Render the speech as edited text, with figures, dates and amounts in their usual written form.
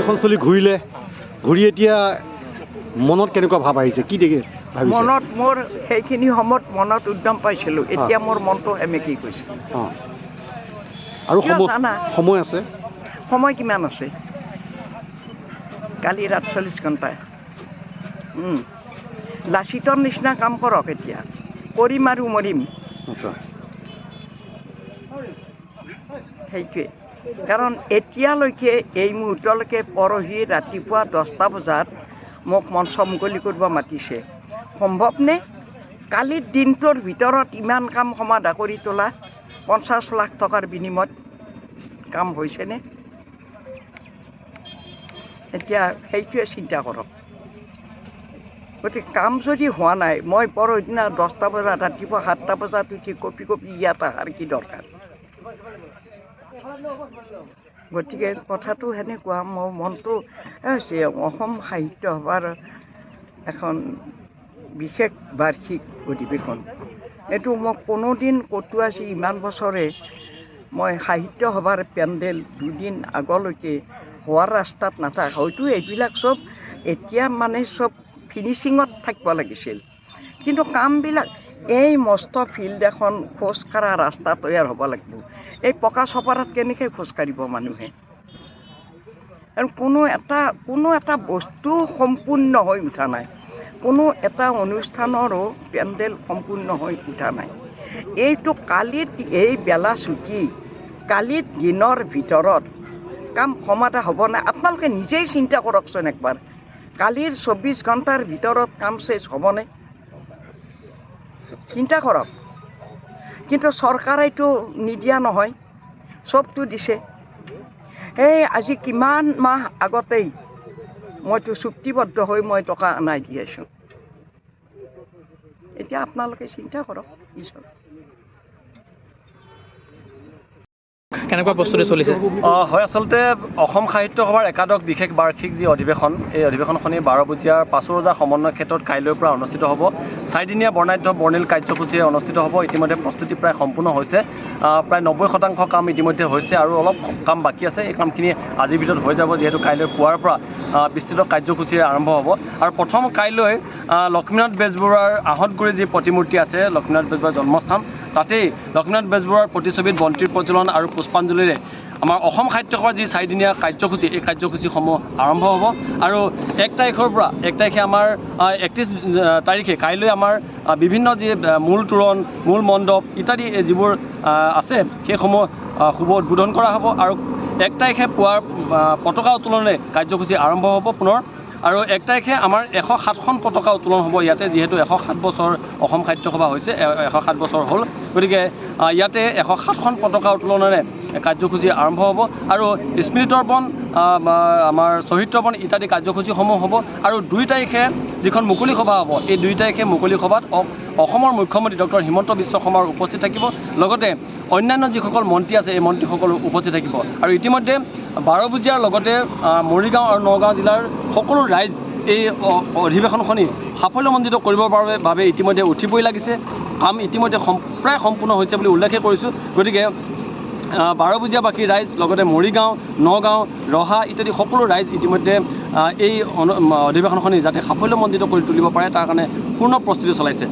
অধিৱেশনস্থলী ঘূৰি এতিয়া মনত কেনেকুৱা ভাৱ আহিছে কি দেখি ভাবিছে মনত মোৰ সেইখিনি সময়ত মনত উদ্যম পাইছিলোঁ এতিয়া মোৰ মনটো সেমেকি গৈছে আৰু সময় আছে সময় কিমান আছে কালি ৰাত 40 ঘণ্টা লাচিতৰ নিচিনা কাম কৰক এতিয়া কৰিম আৰু মৰিম সেইটোৱে কাৰণ এতিয়ালৈকে এই মুহূৰ্তলৈকে পৰহি ৰাতিপুৱা 10টা বজাত মোক মঞ্চ মুকলি কৰিব মাতিছে সম্ভৱনে কালিৰ দিনটোৰ ভিতৰত ইমান কাম সমাধা কৰি তোলা 50 লাখ টকাৰ বিনিময়ত কাম হৈছেনে এতিয়া সেইটোৱে চিন্তা কৰক গতিকে কাম যদি হোৱা নাই মই পৰহিদিনা 10টা বজাত ৰাতিপুৱা 7টা বজাত উঠি কপি ইয়াত অহাৰ কি দৰকাৰ গতিকে কথাটো সেনেকুৱা মোৰ মনটো হৈছে অসম সাহিত্য সভাৰ এখন বিশেষ বাৰ্ষিক অধিৱেশন এইটো মোক কোনোদিন ক'তো আজি ইমান বছৰে মই সাহিত্য সভাৰ পেণ্ডেল দুদিন আগলৈকে হোৱাৰ ৰাস্তাত নাথাক হয়তো এইবিলাক চব এতিয়া মানে চব ফিনিচিঙত থাকিব লাগিছিল কিন্তু কামবিলাক এই মস্ত ফিল্ড এখন খোজকাঢ়া ৰাস্তা তৈয়াৰ হ'ব লাগিব এই পকা চপাৰত কেনেকৈ খোজকাঢ়িব মানুহে আৰু কোনো এটা বস্তু সম্পূৰ্ণ হৈ উঠা নাই কোনো এটা অনুষ্ঠানৰো পেণ্ডেল সম্পূৰ্ণ হৈ উঠা নাই এইটো কালিত এই বেলা ছুটি কালিৰ দিনৰ ভিতৰত কাম সমাধা হ'ব নাই আপোনালোকে নিজেই চিন্তা কৰকচোন একবাৰ কালিৰ 24 ঘণ্টাৰ ভিতৰত কাম শেষ হ'বনে চিন্তা কৰক কিন্তু চৰকাৰেতো নিদিয়া নহয় চবটো দিছে এই আজি কিমান মাহ আগতেই মইতো চুক্তিবদ্ধ হৈ মই টকা আনাই দি আছোঁ এতিয়া আপোনালোকে চিন্তা কৰক ঈশ্বৰ কেনেকুৱা প্ৰস্তুতি চলিছে হয় আচলতে অসম সাহিত্য সভাৰ একাদশ বিশেষ বাৰ্ষিক যি অধিৱেশন এই অধিৱেশনখনি 12 বজীয়াৰ 5 ৰজাৰ সমন্বয় ক্ষেত্ৰত কাইলৈৰ পৰা অনুষ্ঠিত হ'ব 4 দিনীয়া বৰ্ণাঢ্য বৰ্ণিল কাৰ্যসূচীৰে অনুষ্ঠিত হ'ব ইতিমধ্যে প্ৰস্তুতি প্ৰায় সম্পূৰ্ণ হৈছে প্ৰায় 90% কাম ইতিমধ্যে হৈছে আৰু অলপ কাম বাকী আছে এই কামখিনি আজিৰ ভিতৰত হৈ যাব যিহেতু কাইলৈ পুৱাৰ পৰা বিস্তৃত কাৰ্যসূচীৰে আৰম্ভ হ'ব আৰু প্ৰথম কাইলৈ লক্ষ্মীনাথ বেজবৰুৱাৰ আহতগুৰি যি প্ৰতিমূৰ্তি আছে লক্ষ্মীনাথ বেজবৰুৱাৰ জন্মস্থান তাতেই লক্ষ্মীনাথ বেজবৰুৱাৰ প্ৰতিছবিত বন্তিৰ প্ৰজ্বলন আৰু পুষ্পাঞ্জলিৰে আমাৰ অসম সাহিত্য সভাৰ যি 4 দিনীয়া কাৰ্যসূচী এই কাৰ্যসূচীসমূহ আৰম্ভ হ'ব আৰু 1 তাৰিখৰ পৰা 1 তাৰিখে আমাৰ 31 তাৰিখে কাইলৈ আমাৰ বিভিন্ন যি মূল তোৰণ মূল মণ্ডপ ইত্যাদি যিবোৰ আছে সেইসমূহ শুভ উদ্বোধন কৰা হ'ব আৰু 1 তাৰিখে পুৱাৰ পতাকা উত্তোলনেৰে কাৰ্যসূচী আৰম্ভ হ'ব পুনৰ আৰু 1 তাৰিখে আমাৰ 107খন পতাকা উত্তোলন হ'ব ইয়াতে যিহেতু 107 বছৰ অসম সাহিত্য সভা হৈছে 107 বছৰ হ'ল গতিকে ইয়াতে 107খন পতাকা উত্তোলনেৰে কাৰ্যসূচী আৰম্ভ হ'ব আৰু স্মৃতিতৰ্পণ আমাৰ শ্বহীদ তৰ্পণ ইত্যাদি কাৰ্যসূচীসমূহ হ'ব আৰু 2 তাৰিখে যিখন মুকলি সভা হ'ব এই 2 তাৰিখে মুকলি সভাত অসমৰ মুখ্যমন্ত্ৰী ডক্টৰ হিমন্ত বিশ্ব শৰ্মাৰ উপস্থিত থাকিব লগতে অন্যান্য যিসকল মন্ত্ৰী আছে এই মন্ত্ৰীসকল উপস্থিত থাকিব আৰু ইতিমধ্যে 12 বজীয়াৰ লগতে মৰিগাঁও আৰু নগাঁও জিলাৰ সকলো ৰাইজ এই অধিৱেশনখনি সাফল্যমণ্ডিত কৰিবৰ বাবে ইতিমধ্যে উঠি পৰি লাগিছে কাম ইতিমধ্যে প্ৰায় সম্পূৰ্ণ হৈছে বুলি উল্লেখ কৰিছোঁ গতিকে 12 বজীয়াবাসী ৰাইজ লগতে মৰিগাঁও নগাঁও ৰহা ইত্যাদি সকলো ৰাইজ ইতিমধ্যে এই অধিৱেশনখনি যাতে সাফল্যমণ্ডিত কৰি তুলিব পাৰে তাৰ কাৰণে পূৰ্ণ প্ৰস্তুতি চলাইছে